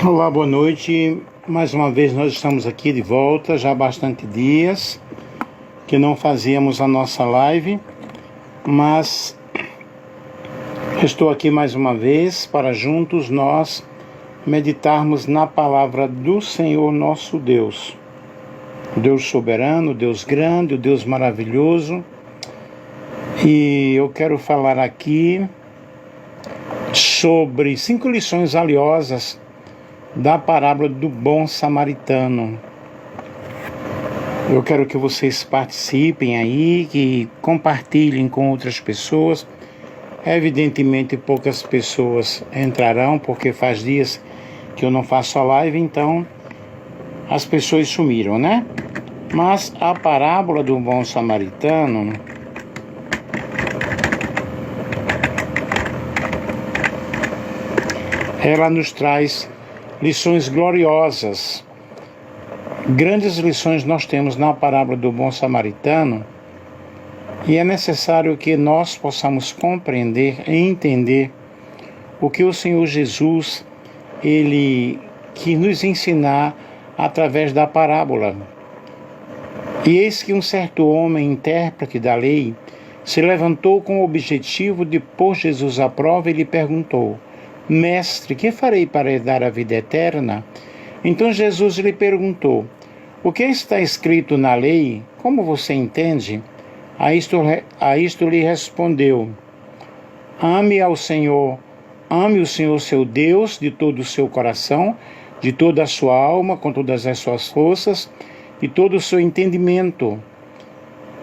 Olá, boa noite. Mais uma vez nós estamos aqui de volta, já há bastante dias que não fazíamos a nossa live, mas estou aqui mais uma vez para juntos nós meditarmos na palavra do Senhor nosso Deus. O Deus soberano, o Deus grande, o Deus maravilhoso. E eu quero falar aqui sobre 5 lições valiosas da parábola do bom samaritano. Eu quero que vocês participem aí, que compartilhem com outras pessoas. Evidentemente poucas pessoas entrarão, porque faz dias que eu não faço a live, então as pessoas sumiram, né? Mas a parábola do bom samaritano ela nos traz lições gloriosas. Grandes lições nós temos na parábola do bom samaritano, e é necessário que nós possamos compreender e entender o que o Senhor Jesus ele quis nos ensinar através da parábola. E eis que um certo homem, intérprete da lei, se levantou com o objetivo de pôr Jesus à prova e lhe perguntou: Mestre, que farei para herdar a vida eterna? Então Jesus lhe perguntou: O que está escrito na lei? Como você entende? A isto lhe respondeu: Ame o Senhor seu Deus de todo o seu coração, de toda a sua alma, com todas as suas forças e todo o seu entendimento.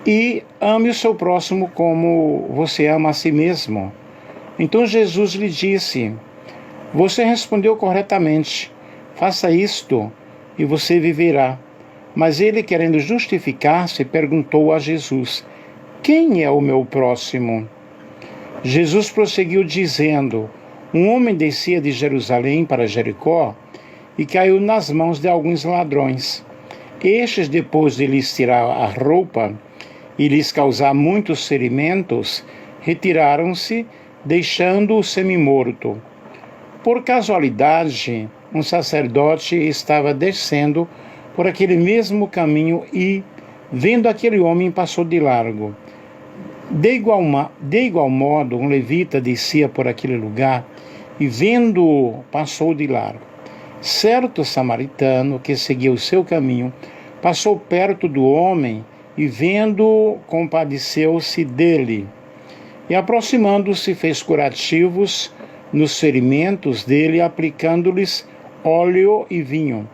E ame o seu próximo como você ama a si mesmo. Então Jesus lhe disse: Você respondeu corretamente. Faça isto e você viverá. Mas ele, querendo justificar-se, perguntou a Jesus: Quem é o meu próximo? Jesus prosseguiu dizendo: Um homem descia de Jerusalém para Jericó e caiu nas mãos de alguns ladrões. Estes, depois de lhes tirar a roupa e lhes causar muitos ferimentos, retiraram-se, deixando-o semi-morto. Por casualidade, um sacerdote estava descendo por aquele mesmo caminho e, vendo aquele homem, passou de largo. De igual modo, um levita descia por aquele lugar e, vendo-o, passou de largo. Certo samaritano, que seguia o seu caminho, passou perto do homem e, vendo-o, compadeceu-se dele. E, aproximando-se, fez curativos nos ferimentos dele, aplicando-lhes óleo e vinho.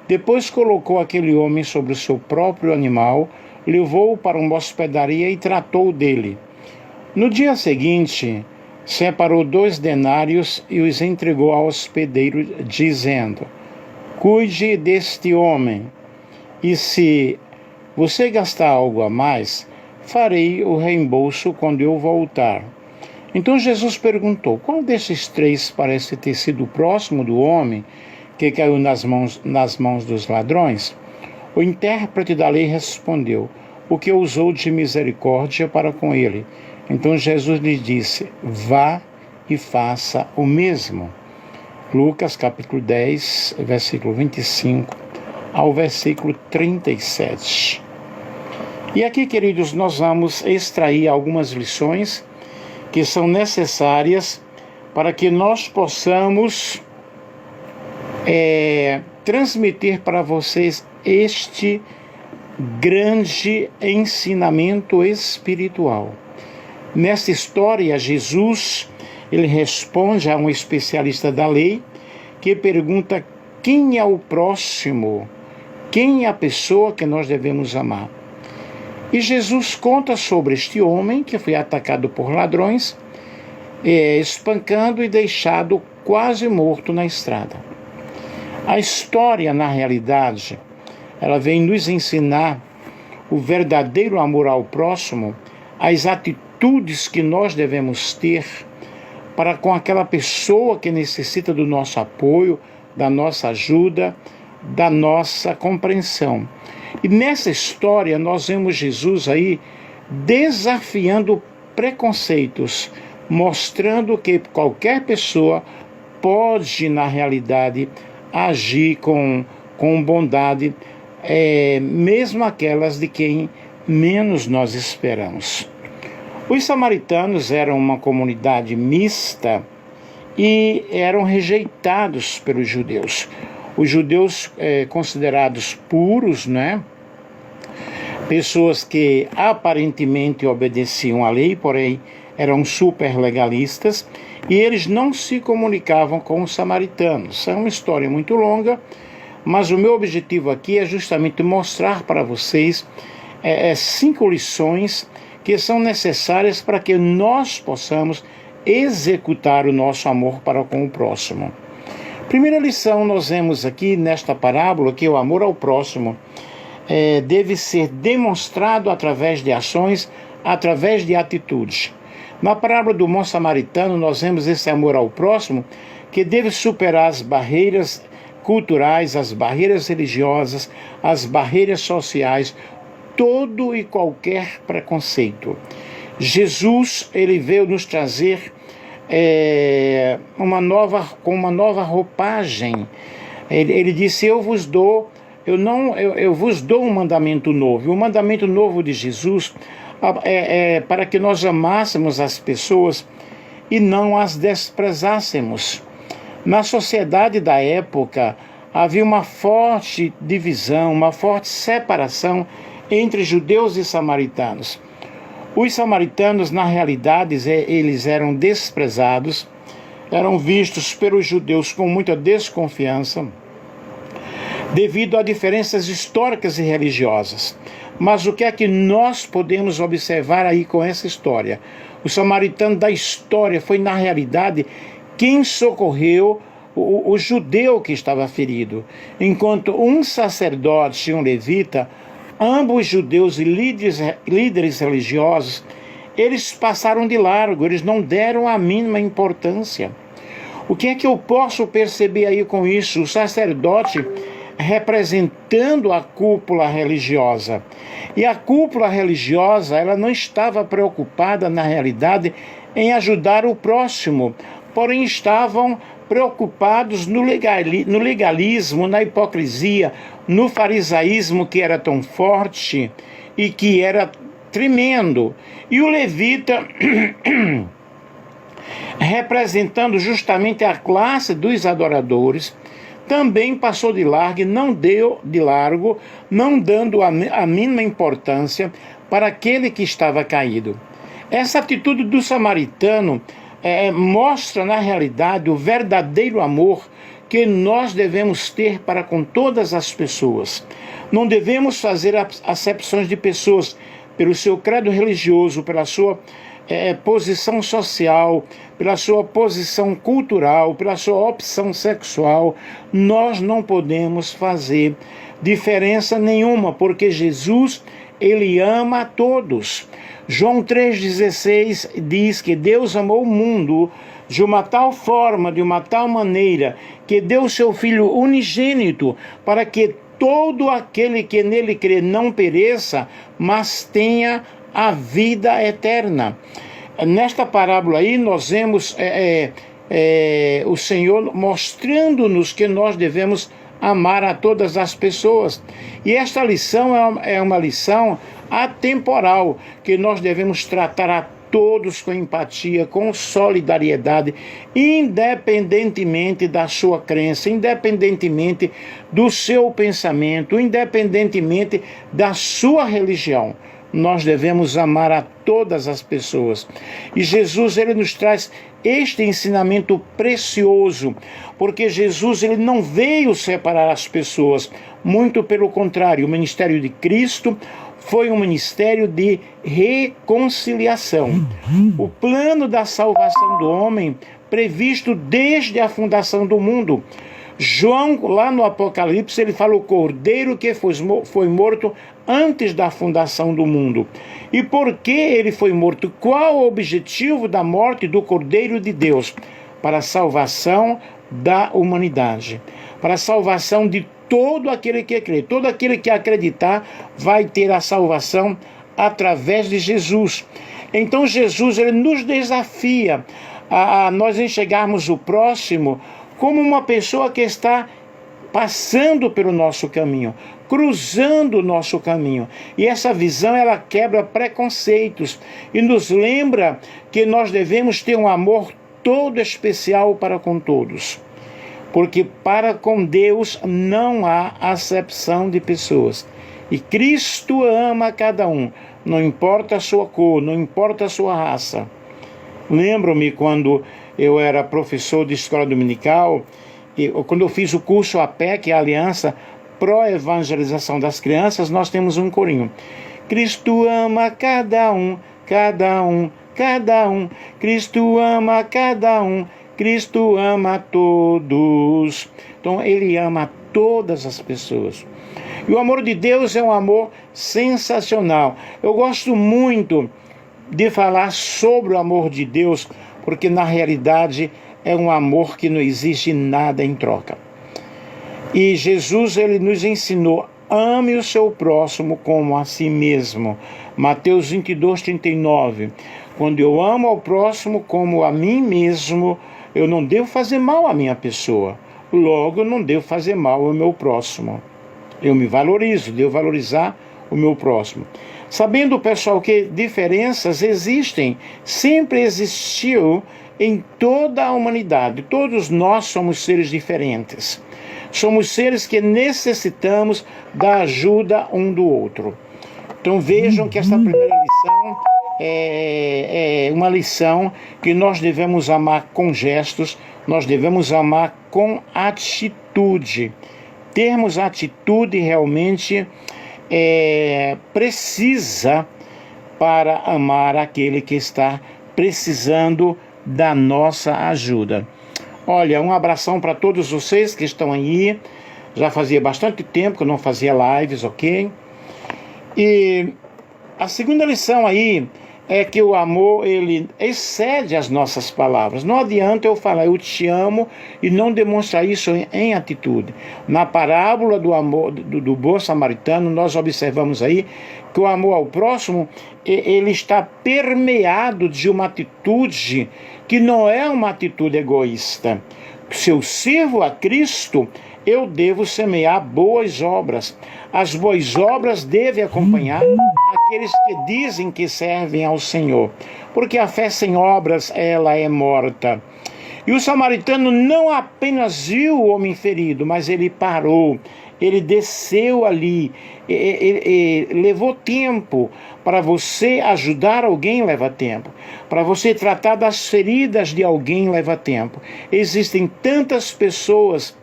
Depois colocou aquele homem sobre o seu próprio animal, levou-o para uma hospedaria e tratou dele. No dia seguinte, separou 2 denários e os entregou ao hospedeiro, dizendo: Cuide deste homem, e se você gastar algo a mais, farei o reembolso quando eu voltar. Então Jesus perguntou: Qual desses 3 parece ter sido o próximo do homem que caiu nas mãos dos ladrões? O intérprete da lei respondeu: O que usou de misericórdia para com ele. Então Jesus lhe disse: Vá e faça o mesmo. Lucas capítulo 10, versículo 25 ao versículo 37. E aqui, queridos, nós vamos extrair algumas lições que são necessárias para que nós possamos transmitir para vocês este grande ensinamento espiritual. Nessa história, Jesus ele responde a um especialista da lei que pergunta quem é o próximo, quem é a pessoa que nós devemos amar. E Jesus conta sobre este homem que foi atacado por ladrões, espancando e deixado quase morto na estrada. A história, na realidade, ela vem nos ensinar o verdadeiro amor ao próximo, as atitudes que nós devemos ter para com aquela pessoa que necessita do nosso apoio, da nossa ajuda, da nossa compreensão. E nessa história nós vemos Jesus aí desafiando preconceitos, mostrando que qualquer pessoa pode, na realidade, agir com bondade, mesmo aquelas de quem menos nós esperamos. Os samaritanos eram uma comunidade mista e eram rejeitados pelos judeus. Os judeus considerados puros, né? Pessoas que aparentemente obedeciam à lei, porém eram super legalistas, e eles não se comunicavam com os samaritanos. É uma história muito longa, mas o meu objetivo aqui é justamente mostrar para vocês 5 lições que são necessárias para que nós possamos executar o nosso amor para com o próximo. Primeira lição, nós vemos aqui nesta parábola que o amor ao próximo deve ser demonstrado através de ações, através de atitudes. Na parábola do bom samaritano, nós vemos esse amor ao próximo que deve superar as barreiras culturais, as barreiras religiosas, as barreiras sociais, todo e qualquer preconceito. Jesus, ele veio nos trazer uma nova roupagem. Ele disse: eu vos dou um mandamento novo. E o mandamento novo de Jesus para que nós amássemos as pessoas e não as desprezássemos. Na sociedade da época havia uma forte divisão, uma forte separação entre judeus e samaritanos. Os samaritanos, na realidade, eles eram desprezados, eram vistos pelos judeus com muita desconfiança, devido a diferenças históricas e religiosas. Mas o que é que nós podemos observar aí com essa história? O samaritano da história foi, na realidade, quem socorreu o judeu que estava ferido. Enquanto um sacerdote e um levita, ambos judeus e líderes religiosos, eles passaram de largo, eles não deram a mínima importância. O que é que eu posso perceber aí com isso? O sacerdote representando a cúpula religiosa. E a cúpula religiosa, ela não estava preocupada, na realidade, em ajudar o próximo, porém estavam preocupados no legalismo, na hipocrisia, no farisaísmo que era tão forte e que era tremendo. E o levita, representando justamente a classe dos adoradores, também passou de largo, não dando a mínima importância para aquele que estava caído. Essa atitude do samaritano mostra, na realidade, o verdadeiro amor que nós devemos ter para com todas as pessoas. Não devemos fazer acepções de pessoas pelo seu credo religioso, pela sua posição social, pela sua posição cultural, pela sua opção sexual. Nós não podemos fazer diferença nenhuma, porque Jesus, ele ama a todos. João 3,16 diz que Deus amou o mundo de uma tal forma, de uma tal maneira, que deu seu Filho unigênito, para que todo aquele que nele crê não pereça, mas tenha a vida eterna. Nesta parábola aí nós vemos o Senhor mostrando-nos que nós devemos amar a todas as pessoas. E esta lição é uma lição atemporal, que nós devemos tratar a todos com empatia, com solidariedade, independentemente da sua crença, independentemente do seu pensamento, independentemente da sua religião. Nós devemos amar a todas as pessoas. E Jesus, ele nos traz este ensinamento precioso, porque Jesus, ele não veio separar as pessoas, muito pelo contrário. O ministério de Cristo foi um ministério de reconciliação. O plano da salvação do homem, previsto desde a fundação do mundo. João, lá no Apocalipse, ele fala o cordeiro que foi morto antes da fundação do mundo. E por que ele foi morto? Qual o objetivo da morte do Cordeiro de Deus? Para a salvação da humanidade, para a salvação de todo aquele que crê. Todo aquele que acreditar vai ter a salvação através de Jesus. Então Jesus, ele nos desafia a nós enxergarmos o próximo como uma pessoa que está passando pelo nosso caminho, cruzando o nosso caminho. E essa visão, ela quebra preconceitos e nos lembra que nós devemos ter um amor todo especial para com todos. Porque para com Deus não há acepção de pessoas. E Cristo ama cada um, não importa a sua cor, não importa a sua raça. Lembro-me quando eu era professor de escola dominical, e quando eu fiz o curso APEC, a Aliança Pró-Evangelização das Crianças, nós temos um corinho. Cristo ama cada um, cada um, cada um. Cristo ama cada um, Cristo ama todos. Então, Ele ama todas as pessoas. E o amor de Deus é um amor sensacional. Eu gosto muito de falar sobre o amor de Deus, porque na realidade é um amor que não exige nada em troca. E Jesus, ele nos ensinou: ame o seu próximo como a si mesmo. Mateus 22, 39. Quando eu amo ao próximo como a mim mesmo, eu não devo fazer mal à minha pessoa. Logo, eu não devo fazer mal ao meu próximo. Eu me valorizo, devo valorizar o meu próximo. Sabendo, pessoal, que diferenças existem, sempre existiu em toda a humanidade. Todos nós somos seres diferentes. Somos seres que necessitamos da ajuda um do outro. Então vejam que esta primeira lição é uma lição que nós devemos amar com gestos, nós devemos amar com atitude. Termos atitude realmente precisa para amar aquele que está precisando da nossa ajuda. Olha, um abração para todos vocês que estão aí. Já fazia bastante tempo que eu não fazia lives, ok? E a segunda lição aí é que o amor, ele excede as nossas palavras. Não adianta eu falar eu te amo e não demonstrar isso em atitude. Na parábola do amor do bom samaritano, nós observamos aí que o amor ao próximo, ele está permeado de uma atitude que não é uma atitude egoísta. Se eu sirvo a Cristo, eu devo semear boas obras. As boas obras devem acompanhar aqueles que dizem que servem ao Senhor. Porque a fé sem obras, ela é morta. E o samaritano não apenas viu o homem ferido, mas ele parou. Ele desceu ali, levou tempo. Para você ajudar alguém leva tempo. Para você tratar das feridas de alguém leva tempo. Existem tantas pessoas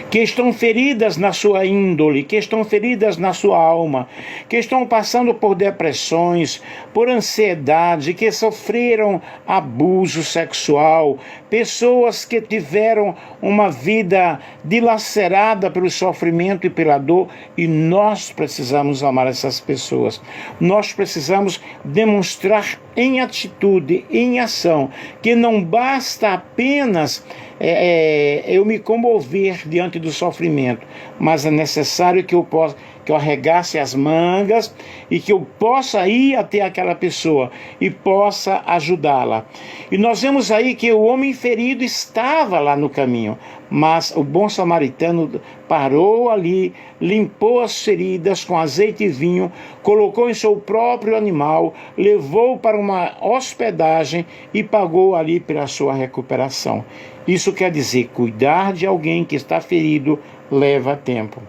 que estão feridas na sua índole, que estão feridas na sua alma, que estão passando por depressões, por ansiedade, que sofreram abuso sexual, pessoas que tiveram uma vida dilacerada pelo sofrimento e pela dor, e nós precisamos amar essas pessoas. Nós precisamos demonstrar em atitude, em ação, que não basta apenas eu me comover diante do sofrimento, mas é necessário que eu arregace as mangas e que eu possa ir até aquela pessoa e possa ajudá-la. E nós vemos aí que o homem ferido estava lá no caminho, mas o bom samaritano parou ali, limpou as feridas com azeite e vinho, colocou em seu próprio animal, levou para uma hospedagem e pagou ali pela sua recuperação. Isso quer dizer, cuidar de alguém que está ferido leva tempo.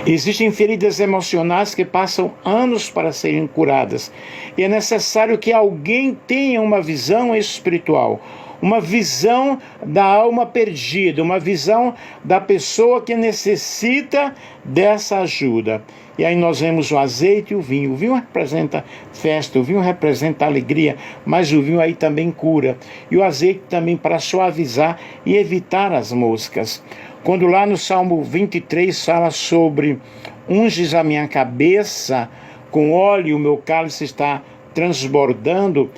Existem feridas emocionais que passam anos para serem curadas. E é necessário que alguém tenha uma visão espiritual, uma visão da alma perdida, uma visão da pessoa que necessita dessa ajuda. E aí nós vemos o azeite e o vinho. O vinho representa festa, o vinho representa alegria, mas o vinho aí também cura. E o azeite também para suavizar e evitar as moscas. Quando lá no Salmo 23 fala sobre unges a minha cabeça com óleo e o meu cálice está transbordando,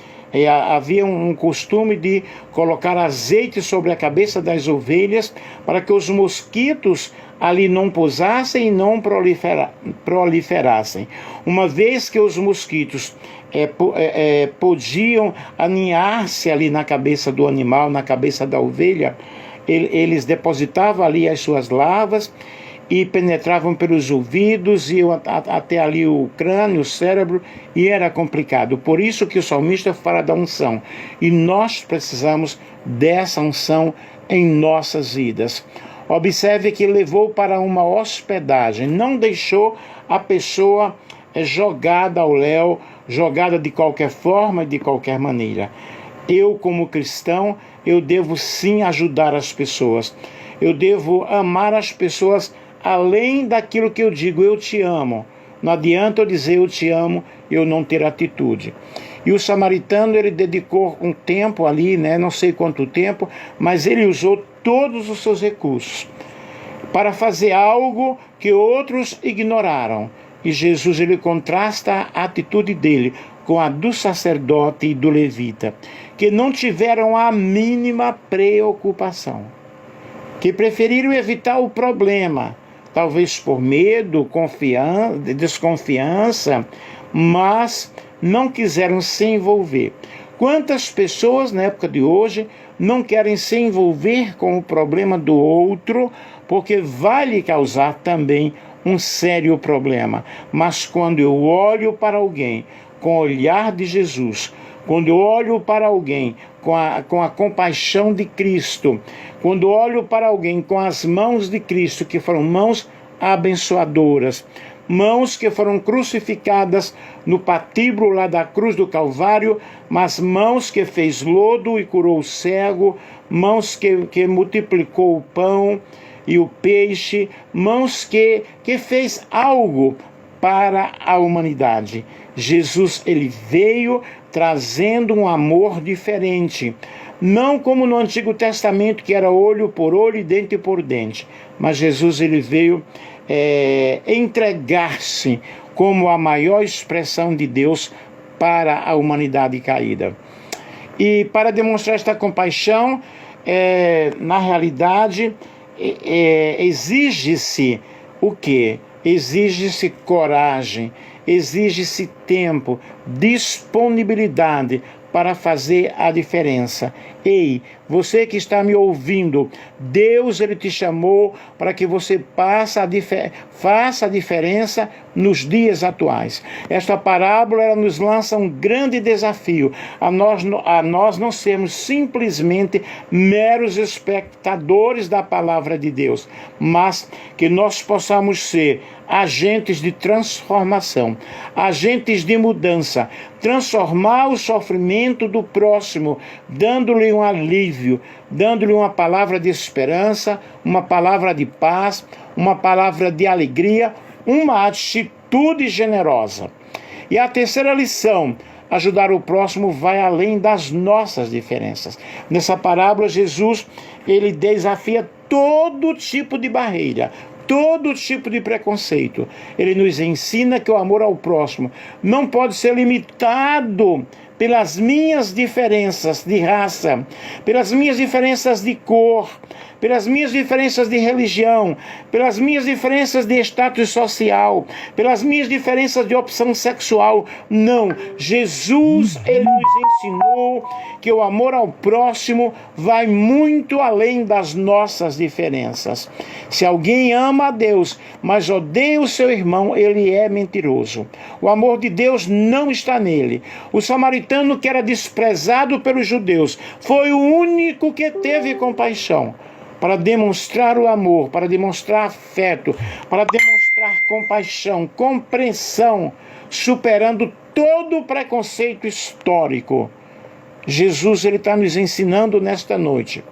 havia um costume de colocar azeite sobre a cabeça das ovelhas para que os mosquitos ali não pousassem e não proliferassem. Uma vez que os mosquitos podiam aninhar-se ali na cabeça do animal, na cabeça da ovelha, eles depositavam ali as suas larvas e penetravam pelos ouvidos, iam até ali o crânio, o cérebro, e era complicado. Por isso que o salmista fala da unção. E nós precisamos dessa unção em nossas vidas. Observe que levou para uma hospedagem, não deixou a pessoa jogada ao léu, jogada de qualquer forma, de qualquer maneira. Eu, como cristão, eu devo sim ajudar as pessoas. Eu devo amar as pessoas além daquilo que eu digo, eu te amo. Não adianta eu dizer eu te amo e eu não ter atitude. E o samaritano, ele dedicou um tempo ali, não sei quanto tempo, mas ele usou todos os seus recursos para fazer algo que outros ignoraram. E Jesus, ele contrasta a atitude dele com a do sacerdote e do levita, que não tiveram a mínima preocupação, que preferiram evitar o problema, talvez por medo, desconfiança, mas não quiseram se envolver. Quantas pessoas na época de hoje não querem se envolver com o problema do outro, porque vai lhe causar também um sério problema. Mas quando eu olho para alguém com o olhar de Jesus, quando eu olho para alguém com a compaixão de Cristo, quando eu olho para alguém com as mãos de Cristo, que foram mãos abençoadoras, mãos que foram crucificadas no patíbulo lá da cruz do Calvário, mas mãos que fez lodo e curou o cego, mãos que multiplicou o pão e o peixe, mãos que fez algo para a humanidade. Jesus, ele veio trazendo um amor diferente, não como no Antigo Testamento, que era olho por olho e dente por dente, mas Jesus, ele veio entregar-se como a maior expressão de Deus para a humanidade caída. E para demonstrar esta compaixão, na realidade, exige-se o quê? Exige-se coragem, exige-se tempo, disponibilidade para fazer a diferença. Ei, você que está me ouvindo, Deus, ele te chamou para que você faça a diferença nos dias atuais. Esta parábola, ela nos lança um grande desafio, a nós não sermos simplesmente meros espectadores da palavra de Deus, mas que nós possamos ser agentes de transformação, agentes de mudança, transformar o sofrimento do próximo, dando-lhe um alívio, dando-lhe uma palavra de esperança, uma palavra de paz, uma palavra de alegria, uma atitude generosa. E a terceira lição: ajudar o próximo vai além das nossas diferenças. Nessa parábola, Jesus, ele desafia todo tipo de barreira, todo tipo de preconceito. Ele nos ensina que o amor ao próximo não pode ser limitado pelas minhas diferenças de raça, pelas minhas diferenças de cor, pelas minhas diferenças de religião, pelas minhas diferenças de status social, pelas minhas diferenças de opção sexual. Não, Jesus, ele nos ensinou que o amor ao próximo vai muito além das nossas diferenças. Se alguém ama a Deus, mas odeia o seu irmão, ele é mentiroso. O amor de Deus não está nele. O samaritano, que era desprezado pelos judeus, foi o único que teve compaixão para demonstrar o amor, para demonstrar afeto, para demonstrar compaixão, compreensão, superando todo o preconceito histórico. Jesus, ele está nos ensinando nesta noite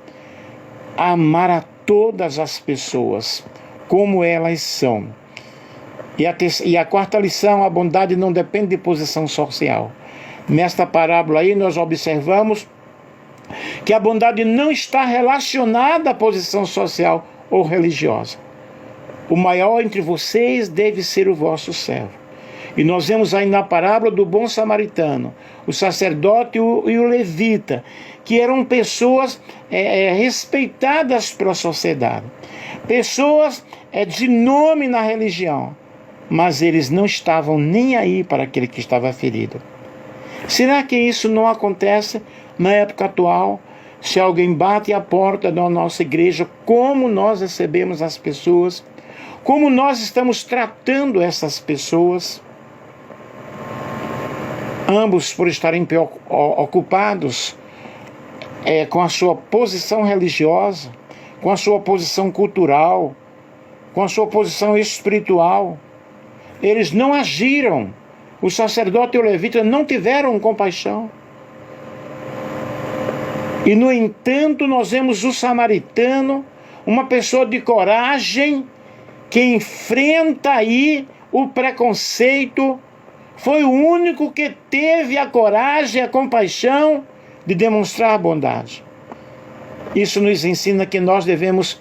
a amar a todas as pessoas como elas são. E a quarta lição: a bondade não depende de posição social. Nesta parábola aí nós observamos que a bondade não está relacionada à posição social ou religiosa. O maior entre vocês deve ser o vosso servo. E nós vemos aí na parábola do bom samaritano, o sacerdote e o levita, que eram pessoas respeitadas pela sociedade, pessoas de nome na religião, mas eles não estavam nem aí para aquele que estava ferido. Será que isso não acontece na época atual? Se alguém bate à porta da nossa igreja, como nós recebemos as pessoas, como nós estamos tratando essas pessoas, ambos por estarem ocupados com a sua posição religiosa, com a sua posição cultural, com a sua posição espiritual. Eles não agiram. O sacerdote e o levita não tiveram compaixão. E, no entanto, nós vemos o samaritano, uma pessoa de coragem, que enfrenta aí o preconceito. Foi o único que teve a coragem, a compaixão de demonstrar a bondade. Isso nos ensina que nós devemos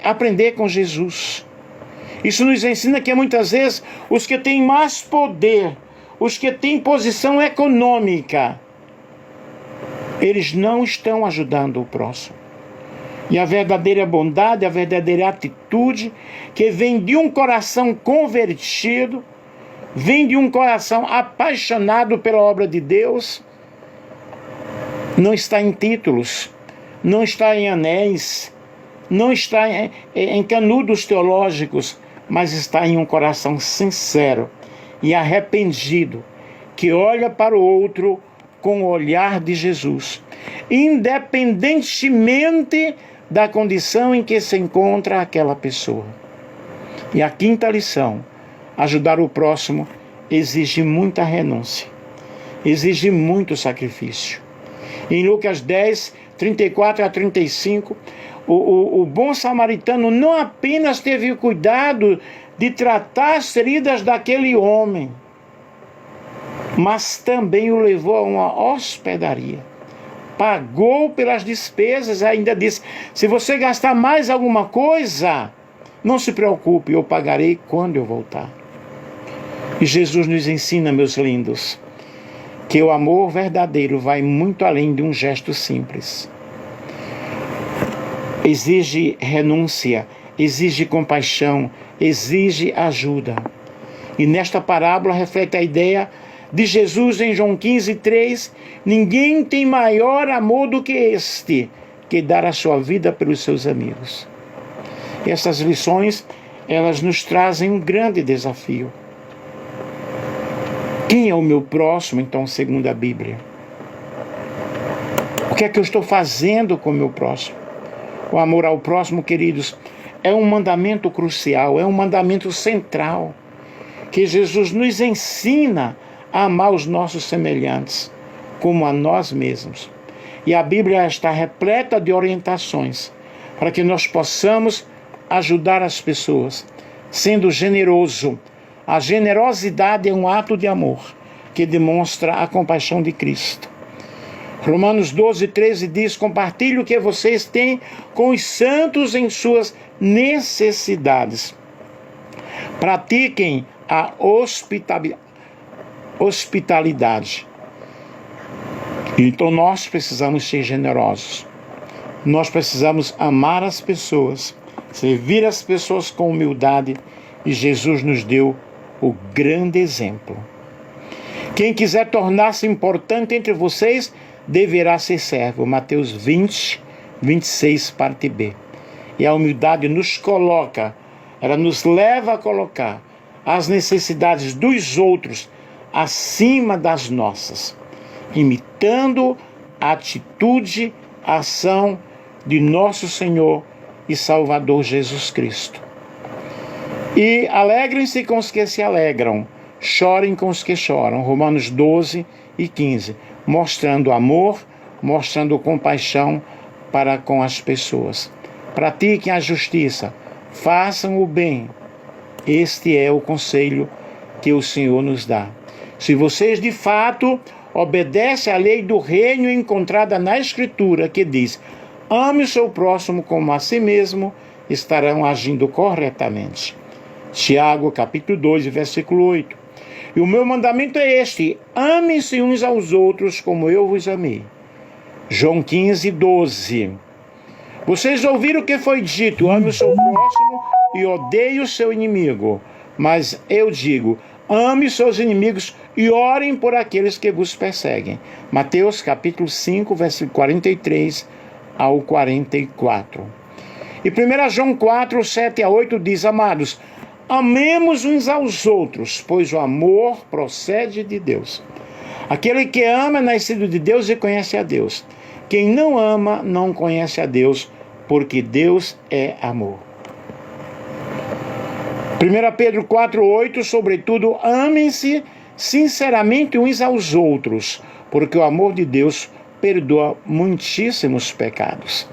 aprender com Jesus. Isso nos ensina que muitas vezes os que têm mais poder, os que têm posição econômica, eles não estão ajudando o próximo. E a verdadeira bondade, a verdadeira atitude, que vem de um coração convertido, vem de um coração apaixonado pela obra de Deus, não está em títulos, não está em anéis, não está em canudos teológicos, mas está em um coração sincero e arrependido, que olha para o outro com o olhar de Jesus, independentemente da condição em que se encontra aquela pessoa. E a quinta lição: ajudar o próximo exige muita renúncia, exige muito sacrifício. Em Lucas 10, 34 a 35, o bom samaritano não apenas teve o cuidado de tratar as feridas daquele homem, mas também o levou a uma hospedaria. Pagou pelas despesas, ainda disse: se você gastar mais alguma coisa, não se preocupe, eu pagarei quando eu voltar. E Jesus nos ensina, meus lindos, que o amor verdadeiro vai muito além de um gesto simples. Exige renúncia, exige compaixão, exige ajuda. E nesta parábola reflete a ideia de Jesus em João 15:3, ninguém tem maior amor do que este, que dar a sua vida pelos seus amigos. E essas lições, elas nos trazem um grande desafio. Quem é o meu próximo, então, segundo a Bíblia? O que é que eu estou fazendo com o meu próximo? O amor ao próximo, queridos, é um mandamento crucial, é um mandamento central, que Jesus nos ensina a amar os nossos semelhantes como a nós mesmos. E a Bíblia está repleta de orientações para que nós possamos ajudar as pessoas, sendo generoso. A generosidade é um ato de amor que demonstra a compaixão de Cristo. Romanos 12:13 diz: compartilhe o que vocês têm com os santos em suas necessidades. Pratiquem a hospitalidade. Então nós precisamos ser generosos. Nós precisamos amar as pessoas, servir as pessoas com humildade, e Jesus nos deu o grande exemplo. Quem quiser tornar-se importante entre vocês deverá ser servo. Mateus 20, 26, parte B. E a humildade nos coloca, ela nos leva a colocar as necessidades dos outros acima das nossas, imitando a atitude, a ação de nosso Senhor e Salvador Jesus Cristo. E alegrem-se com os que se alegram, chorem com os que choram. Romanos 12 e 15. Mostrando amor, mostrando compaixão para com as pessoas. Pratiquem a justiça, façam o bem. Este é o conselho que o Senhor nos dá. Se vocês de fato obedecem à lei do reino encontrada na Escritura, que diz: ame o seu próximo como a si mesmo, estarão agindo corretamente. Tiago, capítulo 2, versículo 8. E o meu mandamento é este: amem-se uns aos outros como eu vos amei. João 15, 12. Vocês ouviram o que foi dito: ame o seu próximo e odeie o seu inimigo. Mas eu digo: ame seus inimigos e orem por aqueles que vos perseguem. Mateus capítulo 5, versículo 43 ao 44. E 1 João 4, 7 a 8 diz: amados, amemos uns aos outros, pois o amor procede de Deus. Aquele que ama é nascido de Deus e conhece a Deus. Quem não ama não conhece a Deus, porque Deus é amor. 1 Pedro 4,8, sobretudo, amem-se sinceramente uns aos outros, porque o amor de Deus perdoa muitíssimos pecados.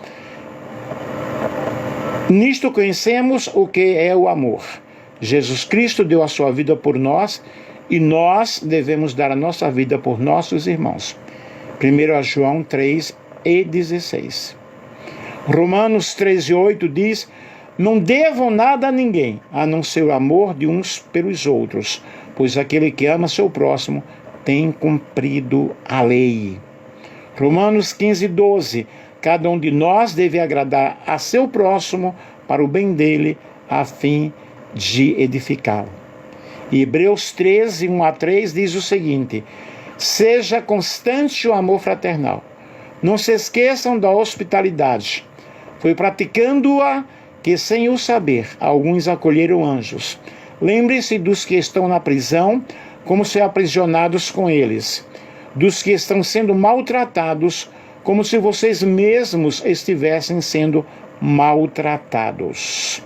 Nisto conhecemos o que é o amor. Jesus Cristo deu a sua vida por nós e nós devemos dar a nossa vida por nossos irmãos. 1 João 3:16. Romanos 13:8 diz: não devam nada a ninguém, a não ser o amor de uns pelos outros, pois aquele que ama seu próximo tem cumprido a lei. Romanos 15:12. Cada um de nós deve agradar a seu próximo para o bem dele, a fim de edificá-lo. Hebreus 13, 1 a 3 diz o seguinte: seja constante o amor fraternal. Não se esqueçam da hospitalidade. Foi praticando-a que, sem o saber, alguns acolheram anjos. Lembre-se dos que estão na prisão, como se aprisionados com eles. Dos que estão sendo maltratados, como se vocês mesmos estivessem sendo maltratados.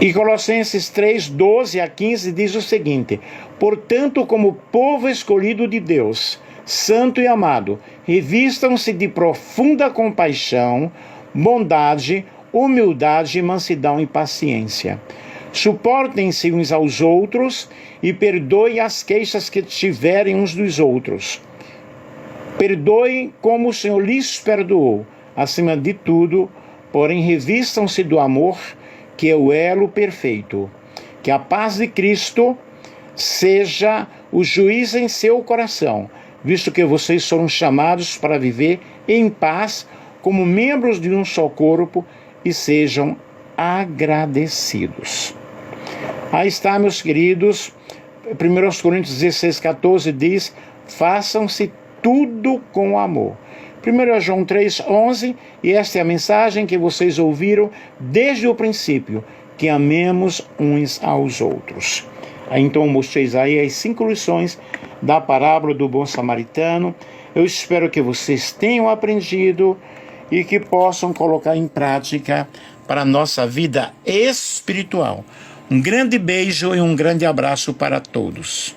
E Colossenses 3, 12 a 15 diz o seguinte: portanto, como povo escolhido de Deus, santo e amado, revistam-se de profunda compaixão, bondade, humildade, mansidão e paciência. Suportem-se uns aos outros e perdoem as queixas que tiverem uns dos outros. Perdoem como o Senhor lhes perdoou. Acima de tudo, porém, revistam-se do amor, que é o elo perfeito. Que a paz de Cristo seja o juiz em seu coração, visto que vocês foram chamados para viver em paz como membros de um só corpo, e sejam agradecidos. Aí está, meus queridos, 1 Coríntios 16, 14 diz: façam-se tudo com amor. 1 João 3, 11, e esta é a mensagem que vocês ouviram desde o princípio, que amemos uns aos outros. Aí então mostrei aí as 5 lições da parábola do bom samaritano. Eu espero que vocês tenham aprendido e que possam colocar em prática para a nossa vida espiritual. Um grande beijo e um grande abraço para todos.